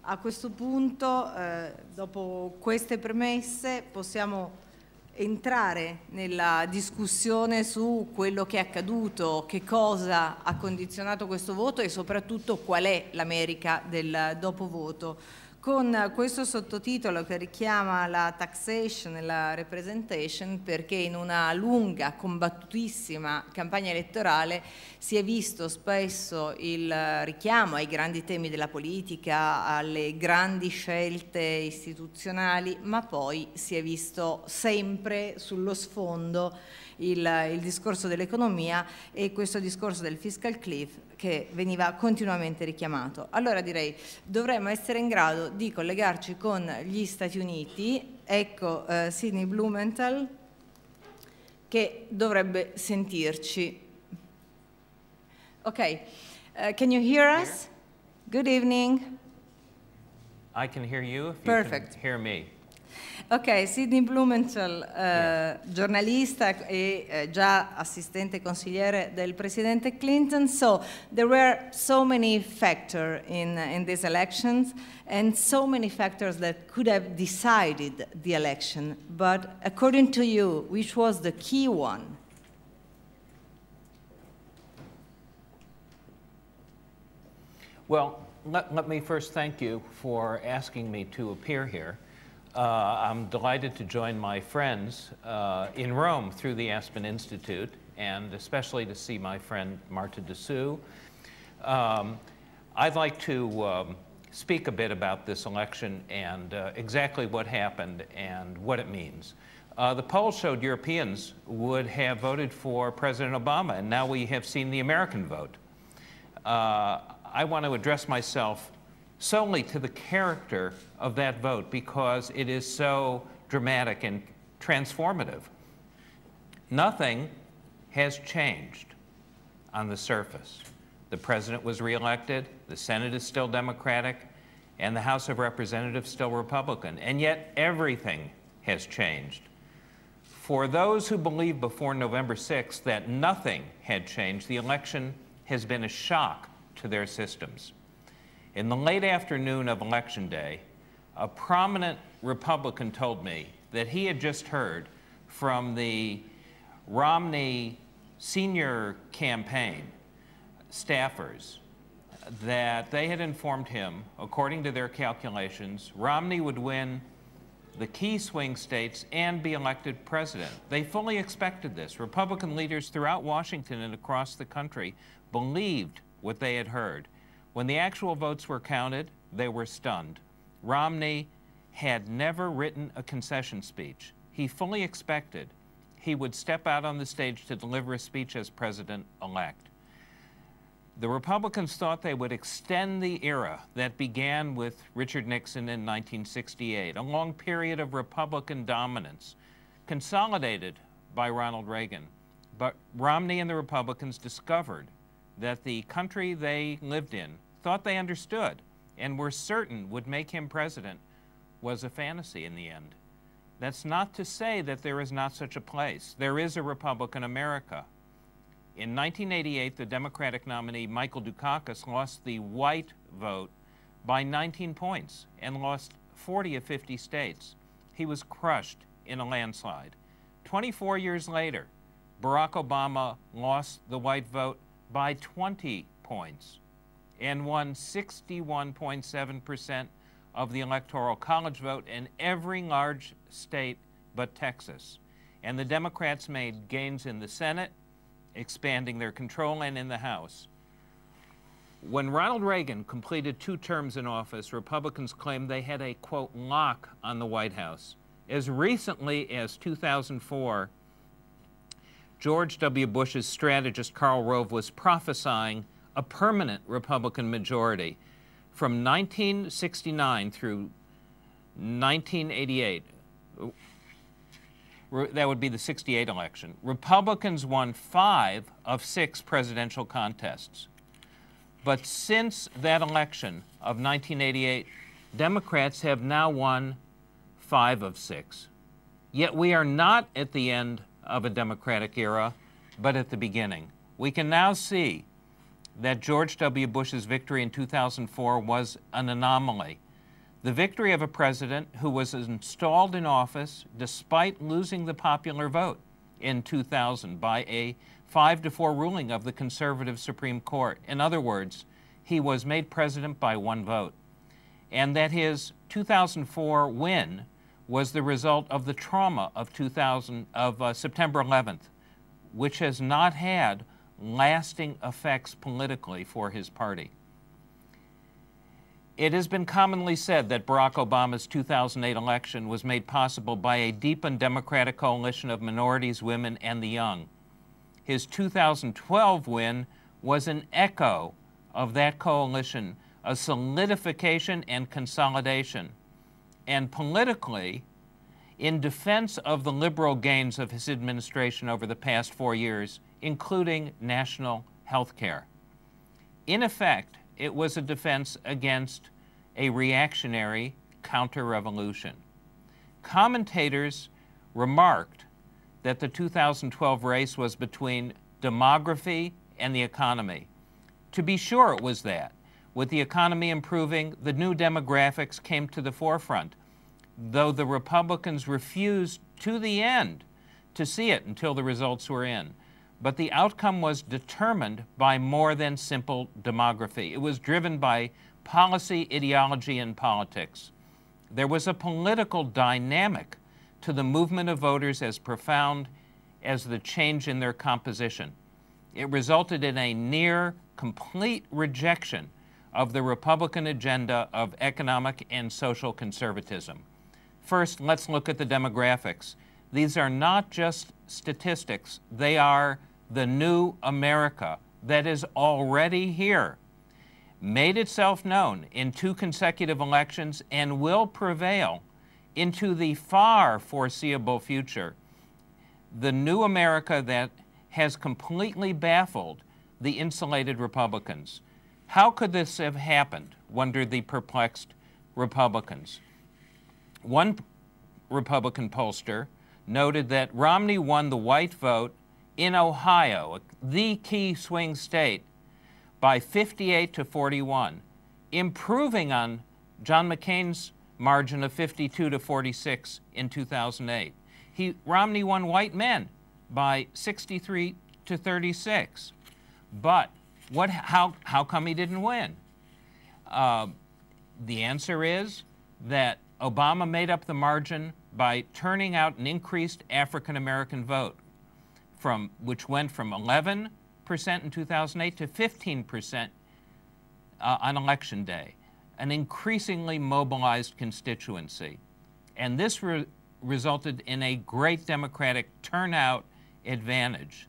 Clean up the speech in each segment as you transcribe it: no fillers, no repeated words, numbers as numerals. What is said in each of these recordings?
a questo punto, dopo queste premesse, possiamo entrare nella discussione su quello che è accaduto, che cosa ha condizionato questo voto e soprattutto qual è l'America del dopo voto. Con questo sottotitolo che richiama la taxation e la representation, perché in una lunga, combattutissima campagna elettorale si è visto spesso il richiamo ai grandi temi della politica, alle grandi scelte istituzionali, ma poi si è visto sempre sullo sfondo il discorso dell'economia e questo discorso del fiscal cliff che veniva continuamente richiamato. Allora direi dovremmo essere in grado di collegarci con gli Stati Uniti. Ecco Sidney Blumenthal che dovrebbe sentirci. Ok, can you hear us? Good evening. I can hear you if Perfect. You can hear me. Ok, Sidney Blumenthal, giornalista e già assistente consigliere del presidente Clinton. So there were so many factors in these elections and so many factors that could have decided the election. But according to you, which was the key one? Well, let me first thank you for asking me to appear here. I'm delighted to join my friends in Rome through the Aspen Institute, and especially to see my friend Marta Dessous. I'd like to speak a bit about this election and exactly what happened and what it means. The polls showed Europeans would have voted for President Obama, and now we have seen the American vote. I want to address myself solely to the character of that vote because it is so dramatic and transformative. Nothing has changed on the surface. The president was reelected, the Senate is still Democratic, and the House of Representatives still Republican, and yet everything has changed. For those who believed before November 6th that nothing had changed, the election has been a shock to their systems. In the late afternoon of Election Day, a prominent Republican told me that he had just heard from the Romney senior campaign staffers that they had informed him, according to their calculations, Romney would win the key swing states and be elected president. They fully expected this. Republican leaders throughout Washington and across the country believed what they had heard. When the actual votes were counted, they were stunned. Romney had never written a concession speech. He fully expected he would step out on the stage to deliver a speech as president-elect. The Republicans thought they would extend the era that began with Richard Nixon in 1968, a long period of Republican dominance, consolidated by Ronald Reagan. But Romney and the Republicans discovered that the country they lived in, thought they understood, and were certain would make him president, was a fantasy in the end. That's not to say that there is not such a place. There is a Republican America. In 1988, the Democratic nominee Michael Dukakis lost the white vote by 19 points and lost 40 of 50 states. He was crushed in a landslide. 24 years later, Barack Obama lost the white vote by 20 points and won 61.7% of the Electoral College vote in every large state but Texas. And the Democrats made gains in the Senate, expanding their control, and in the House. When Ronald Reagan completed 2 terms in office, Republicans claimed they had a, quote, lock on the White House. As recently as 2004, George W. Bush's strategist Karl Rove was prophesying a permanent Republican majority from 1969 through 1988. That would be the 68 election. Republicans won 5 of 6 presidential contests. But since that election of 1988, Democrats have now won 5 of 6. Yet we are not at the end of a Democratic era, but at the beginning. We can now see that George W. Bush's victory in 2004 was an anomaly. The victory of a president who was installed in office despite losing the popular vote in 2000 by a 5-4 ruling of the conservative Supreme Court. In other words, he was made president by one vote. And that his 2004 win was the result of the trauma of September 11th, which has not had lasting effects politically for his party. It has been commonly said that Barack Obama's 2008 election was made possible by a deepened democratic coalition of minorities, women, and the young. His 2012 win was an echo of that coalition, a solidification and consolidation. And politically, in defense of the liberal gains of his administration over the past 4 years, including national health care. In effect, it was a defense against a reactionary counter-revolution. Commentators remarked that the 2012 race was between demography and the economy. To be sure, it was that. With the economy improving, the new demographics came to the forefront, though the Republicans refused to the end to see it until the results were in. But the outcome was determined by more than simple demography. It was driven by policy, ideology, and politics. There was a political dynamic to the movement of voters as profound as the change in their composition. It resulted in a near complete rejection of the Republican agenda of economic and social conservatism. First, let's look at the demographics. These are not just statistics, they are the new America that is already here, made itself known in 2 consecutive elections, and will prevail into the far foreseeable future. The new America that has completely baffled the insulated Republicans. How could this have happened, wondered the perplexed Republicans. One Republican pollster noted that Romney won the white vote in Ohio, the key swing state, by 58 to 41, improving on John McCain's margin of 52 to 46 in 2008. Romney won white men by 63 to 36. But how come he didn't win? The answer is that Obama made up the margin by turning out an increased African-American vote, which went from 11% in 2008 to 15% on Election Day, an increasingly mobilized constituency. And this resulted in a great Democratic turnout advantage.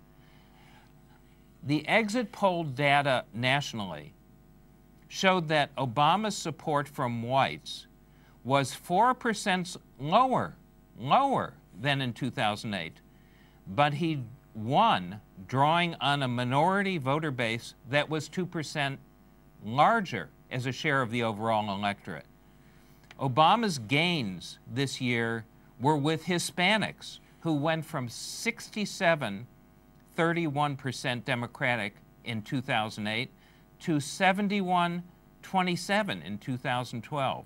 The exit poll data nationally showed that Obama's support from whites was 4% lower than in 2008, but he won drawing on a minority voter base that was 2% larger as a share of the overall electorate. Obama's gains this year were with Hispanics, who went from 31% Democratic in 2008 to 27 in 2012.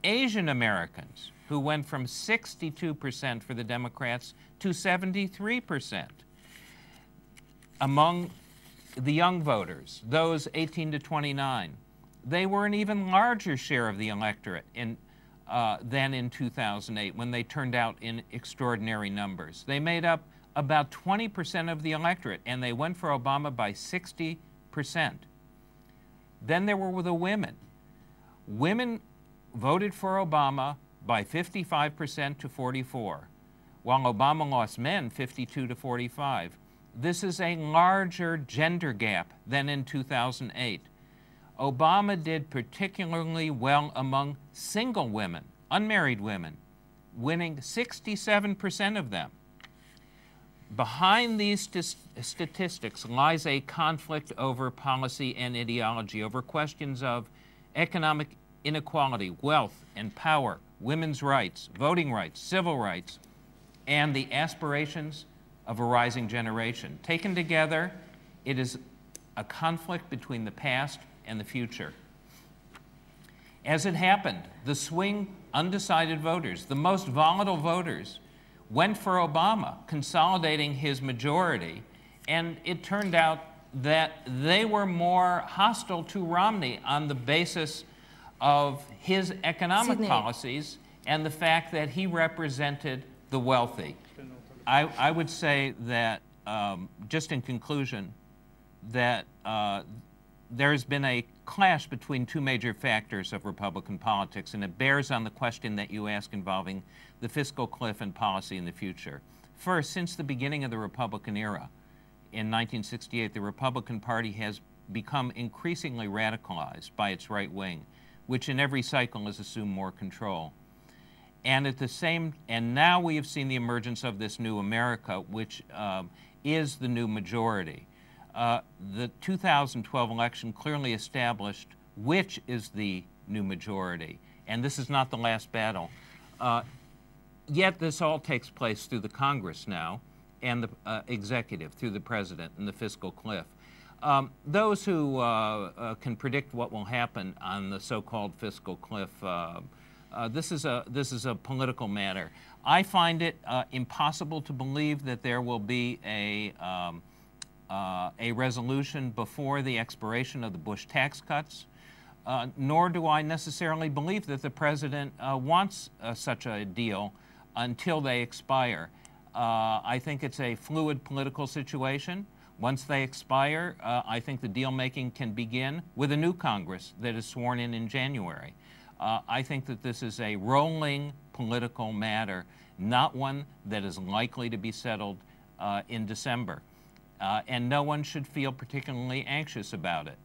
Asian Americans, who went from 62% for the Democrats to 73%. Among the young voters, those 18 to 29, they were an even larger share of the electorate than in 2008, when they turned out in extraordinary numbers. They made up about 20% of the electorate, and they went for Obama by 60%. Then there were the women. Women voted for Obama by 55% to 44%, while Obama lost men 52 to 45%. This is a larger gender gap than in 2008. Obama did particularly well among single women, unmarried women, winning 67% of them. Behind these statistics lies a conflict over policy and ideology, over questions of economic inequality, wealth and power, women's rights, voting rights, civil rights, and the aspirations of a rising generation. Taken together, it is a conflict between the past and the future. As it happened, the swing undecided voters, the most volatile voters, went for Obama, consolidating his majority, and it turned out that they were more hostile to Romney on the basis of his economic policies and the fact that he represented the wealthy. I would say that, just in conclusion, that there's been a clash between two major factors of Republican politics, and it bears on the question that you ask involving the fiscal cliff and policy in the future. First, since the beginning of the Republican era, in 1968, the Republican Party has become increasingly radicalized by its right wing, which in every cycle has assumed more control. And now we have seen the emergence of this new America, which is the new majority. The 2012 election clearly established which is the new majority, and this is not the last battle. Yet this all takes place through the Congress now, and the executive, through the president and the fiscal cliff. Those who can predict what will happen on the so-called fiscal cliff, this is a political matter. I find it impossible to believe that there will be a resolution before the expiration of the Bush tax cuts, nor do I necessarily believe that the president wants such a deal until they expire. I think it's a fluid political situation. Once they expire, I think the deal-making can begin with a new Congress that is sworn in January. I think that this is a rolling political matter, not one that is likely to be settled in December. And no one should feel particularly anxious about it.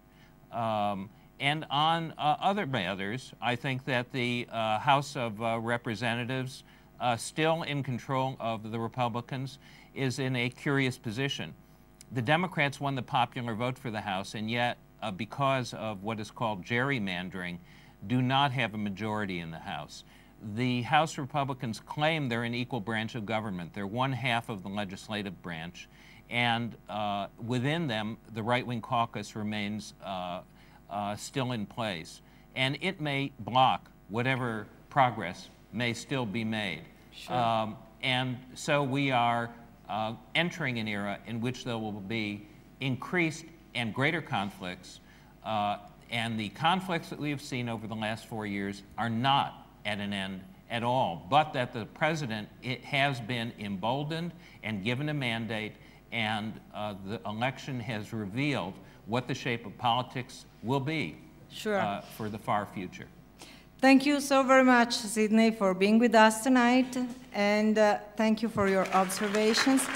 And on other matters, I think that the House of Representatives, still in control of the Republicans, is in a curious position. The Democrats won the popular vote for the House, and yet, because of what is called gerrymandering, do not have a majority in the House. The House Republicans claim they're an equal branch of government. They're one half of the legislative branch, and within them, the right-wing caucus remains still in place. And it may block whatever progress may still be made. Sure. And so we are entering an era in which there will be increased and greater conflicts, and the conflicts that we have seen over the last 4 years are not at an end at all, but that the president has been emboldened and given a mandate, and the election has revealed what the shape of politics will be. Sure. For the far future. Thank you so very much, Sidney, for being with us tonight, and thank you for your observations.